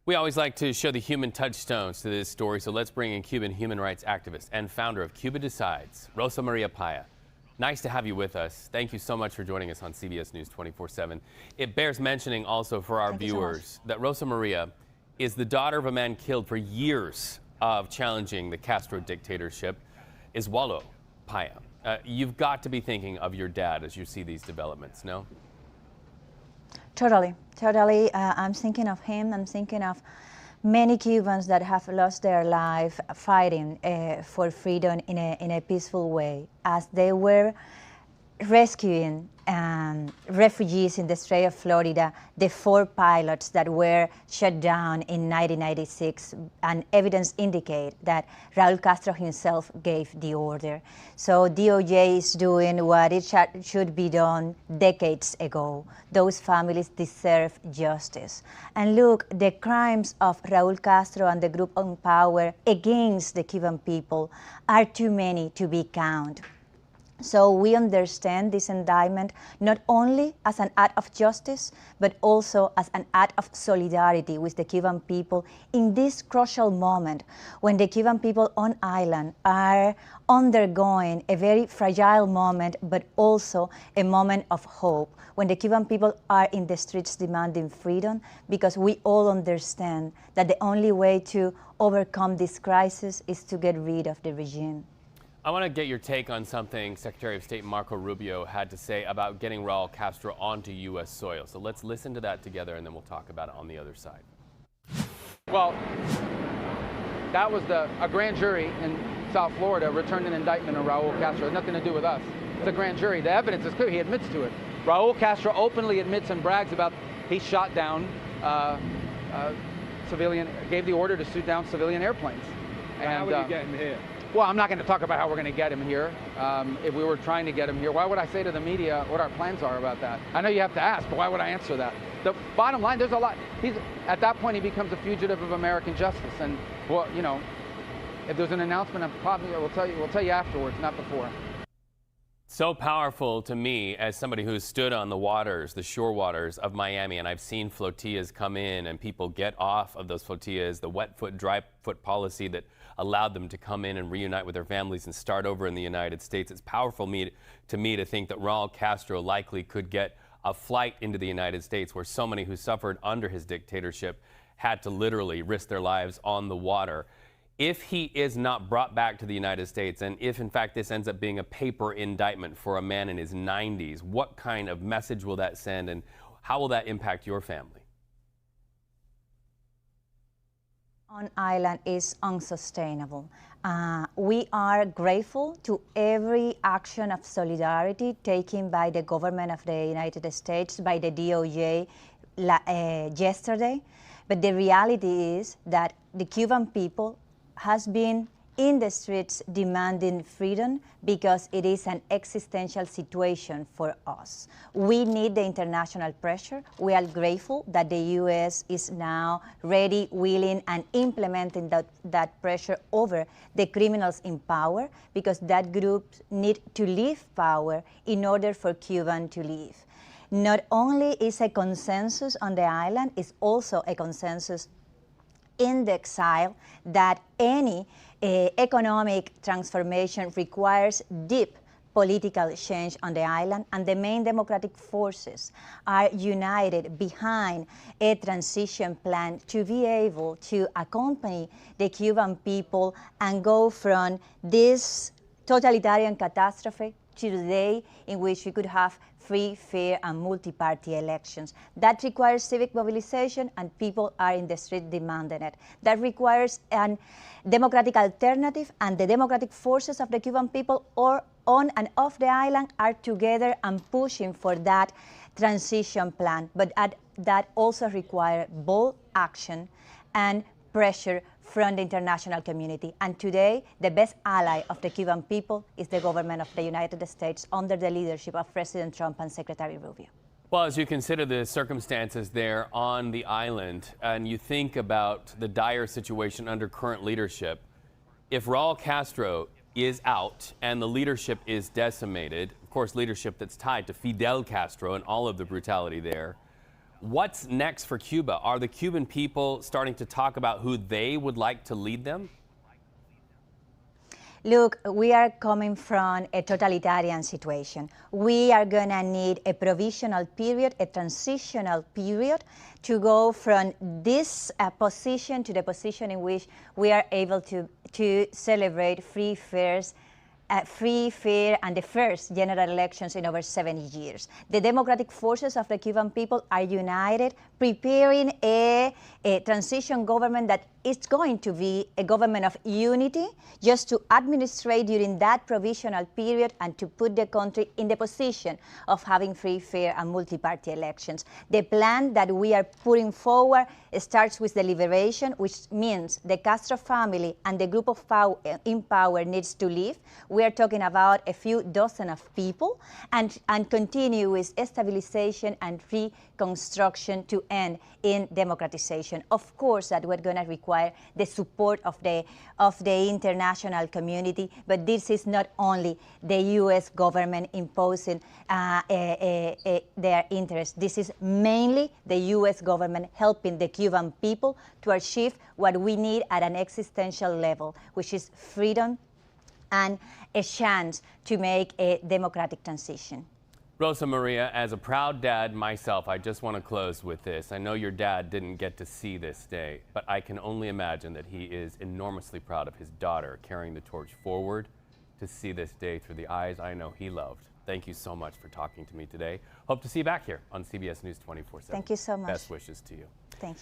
We always like to show the human touchstones to this story, so let's bring in Cuban human rights activist and founder of Cuba Decides, Rosa María Payá. Nice to have you with us. Thank you so much for joining us on CBS News 24/7. It bears mentioning also for our viewers that Rosa María is the daughter of a man killed for years of challenging the Castro dictatorship, Raúl Payá. You've got to be thinking of your dad as you see these developments, no? Totally. I'm thinking of him. I'm thinking of many Cubans that have lost their life fighting for freedom in a peaceful way, as they were rescuing refugees in the Strait of Florida, the 4 pilots that were shot down in 1996, and evidence indicate that Raúl Castro himself gave the order. So DOJ is doing what it should be done decades ago. Those families deserve justice. And look, the crimes of Raúl Castro and the group in power against the Cuban people are too many to be counted. So we understand this indictment not only as an act of justice, but also as an act of solidarity with the Cuban people in this crucial moment when the Cuban people on island are undergoing a very fragile moment, but also a moment of hope, when the Cuban people are in the streets demanding freedom, because we all understand that the only way to overcome this crisis is to get rid of the regime. I want to get your take on something Secretary of State Marco Rubio had to say about getting Raúl Castro onto U.S. soil. So let's listen to that together, and then we'll talk about it on the other side. Well, that was a grand jury in South Florida returned an indictment on Raúl Castro. It has nothing to do with us. It's a grand jury. The evidence is clear. He admits to it. Raúl Castro openly admits and brags about he shot down civilian, gave the order to shoot down civilian airplanes. And how would you get him here? Well, I'm not going to talk about how we're going to get him here. If we were trying to get him here, why would I say to the media what our plans are about that? I know you have to ask, but why would I answer that? The bottom line, there's a lot. At that point, he becomes a fugitive of American justice. And, well, you know, if there's an announcement, we'll tell you afterwards, not before. So powerful to me as somebody who's stood on the waters, the shore waters of Miami, and I've seen flotillas come in and people get off of those flotillas, the wet foot, dry foot policy that allowed them to come in and reunite with their families and start over in the United States. It's powerful to me to think that Raúl Castro likely could get a flight into the United States, where so many who suffered under his dictatorship had to literally risk their lives on the water. If he is not brought back to the United States, and if in fact this ends up being a paper indictment for a man in his 90s, what kind of message will that send, and how will that impact your family? On island is unsustainable. We are grateful to every action of solidarity taken by the government of the United States, by the DOJ yesterday. But the reality is that the Cuban people has been in the streets demanding freedom because it is an existential situation for us. We need the international pressure. We are grateful that the U.S. is now ready, willing, and implementing that pressure over the criminals in power, because that group need to leave power in order for Cuba to live. Not only is a consensus on the island, it's also a consensus in the exile that any economic transformation requires deep political change on the island, and the main democratic forces are united behind a transition plan to be able to accompany the Cuban people and go from this totalitarian catastrophe to the day in which we could have free, fair, and multi-party elections. That requires civic mobilization, and people are in the street demanding it. That requires a democratic alternative, and the democratic forces of the Cuban people or on and off the island are together and pushing for that transition plan. But that also requires bold action and pressure from the international community. And today, the best ally of the Cuban people is the government of the United States under the leadership of President Trump and Secretary Rubio. Well, as you consider the circumstances there on the island, and you think about the dire situation under current leadership, if Raúl Castro is out and the leadership is decimated, of course, leadership that's tied to Fidel Castro and all of the brutality there, What's next for Cuba? Are the Cuban people starting to talk about who they would like to lead them? Look, we are coming from a totalitarian situation. We are going to need a provisional period, a transitional period, to go from this position to the position in which we are able to celebrate free, fair, and the first general elections in over 70 years. The democratic forces of the Cuban people are united, preparing a transition government that is going to be a government of unity, just to administrate during that provisional period and to put the country in the position of having free, fair, and multi-party elections. The plan that we are putting forward starts with the liberation, which means the Castro family and the group of in power needs to leave. We are talking about a few dozen of people, and continue with stabilization and reconstruction to end in democratization. Of course, that we're going to require the support of the international community, but this is not only the U.S. government imposing their interests. This is mainly the U.S. government helping the Cuban people to achieve what we need at an existential level, which is freedom and a chance to make a democratic transition. Rosa Maria, as a proud dad myself, I just want to close with this. I know your dad didn't get to see this day, but I can only imagine that he is enormously proud of his daughter carrying the torch forward to see this day through the eyes I know he loved. Thank you so much for talking to me today. Hope to see you back here on CBS News 24/7. Thank you so much. Best wishes to you. Thank you.